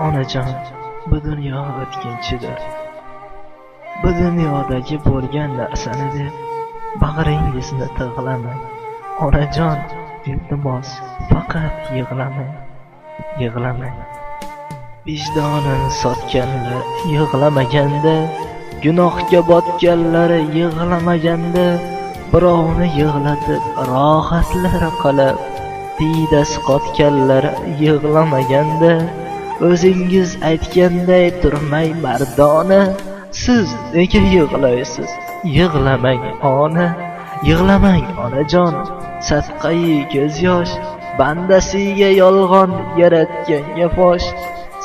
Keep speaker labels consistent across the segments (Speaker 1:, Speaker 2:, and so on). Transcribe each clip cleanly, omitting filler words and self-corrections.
Speaker 1: Onajon, bu dunyo o'tkinchidir. Bu dunyodagi bo'lgan narsani deb bag'ringizni tig'lamang. Onajon, iltimos, faqat yig'lamang. Yig'lamang. Vijdonini sotganlar yig'lamaganda, gunohga botganlari yig'lamaganda, birovni yig'latib rohatlar qilib diydasi qotganlar yig'lamaganda, o'zingiz aytganday turmay mardona, siz nega yig'laysiz? Yig'lamang ona, yig'lamang onajon, sadqai ko'z yosh, bandasiga yolg'on yaratganga fosh,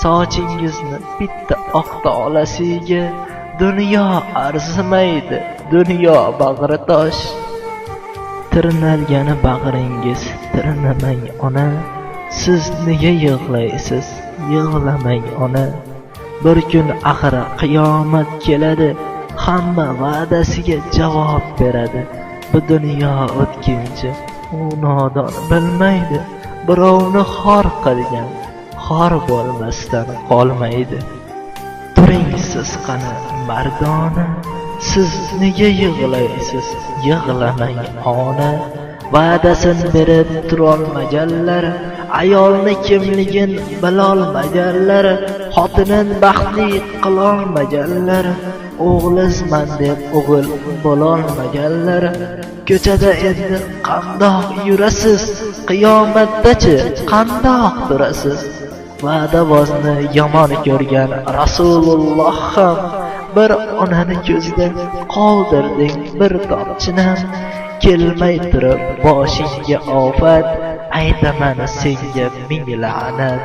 Speaker 1: sochingizni bitta oq tolasiga, dunyo arzimaydi, dunyo bag'ri tosh. Tirnalgani bag'ringiz, tirnamang ona, siz nega yig'laysiz? Yig'lamang ona. Bir kun axir qiyomat keladi, hamma va'dasiga javob beradi. Bu dunyo o'tkinchi, u nodon bilmaydi, birovni xor qilgan xor bo'lmasdan qolmaydi. Turing siz qani mardona, siz nega yig'laysiz? Yig'lamang ona. Va'dasin berib turolmaganlar, ayolni kimligin bilolmaganlar, xotinin baxtli qilolmaganlar, o'g'lizman deb o'g'il bo'lolmaganlar, ko'chada endi qandoq yurasiz? Qiyomatdachi qandoq turasiz? Va'davozni yomon ko'rgan Rasululloh ham bir onani ko'zida qoldirding bir tomchinam, kelmay turib boshingga ofat, aytaman senga ming la'nat.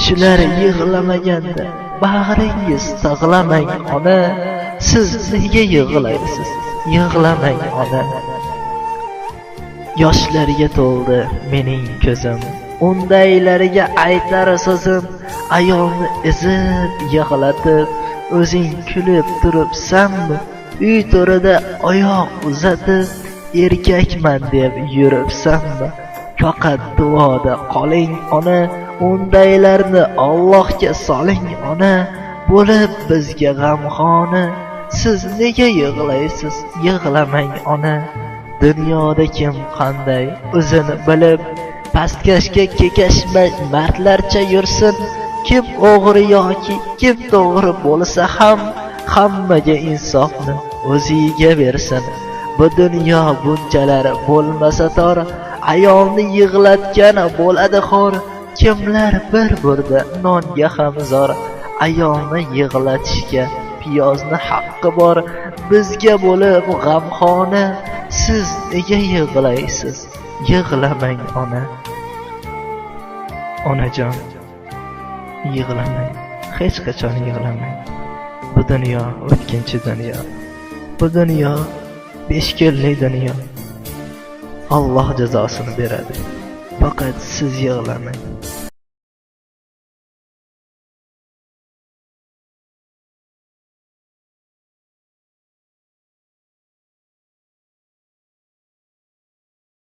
Speaker 1: Shular yig'lamaganda bag'ringiz tig'lamang ona, siz nega yig'laysiz? Yig'lamang ona. Yoshlarga to'ldi mening ko'zim, undaylariga aytar so'zim, ayolni ezib yig'latib, o'zing kulib turibsanmi? Uy to'rida oyoq uzatib, erkakman deb yuribsanmi? Faqat duoda qoling ona, undaylarni Allohga soling ona, bo'lib bizga g'amxona. Siz nega yig'laysiz? Yig'lamang ona. Dunyoda kim qanday o'zini bilib, pastkashga kekashmay mardlarcha yursin. Kim o'g'ri yoki kim to'g'ri bo'lsa ham, hammaga insofni o'ziga bersin. Bu dunyo bunchalar bo'lmasa tor, ayolni yig'latgani bo'ladi xor. Kimlar bir burda nonga ham zor, ayolni yig'latishga piyozni haqqi bor. Bizga bo'lib g'amxona, siz nega yig'laysiz? Yig'lamang ona. Onajon, yig'lamang, hech qachon yig'lamang. Bu dunyo o'tkinchi dunyo. Bu dunyo 5 kunlik dunyo. Alloh jazosini beradi. Faqat siz yig'lamang.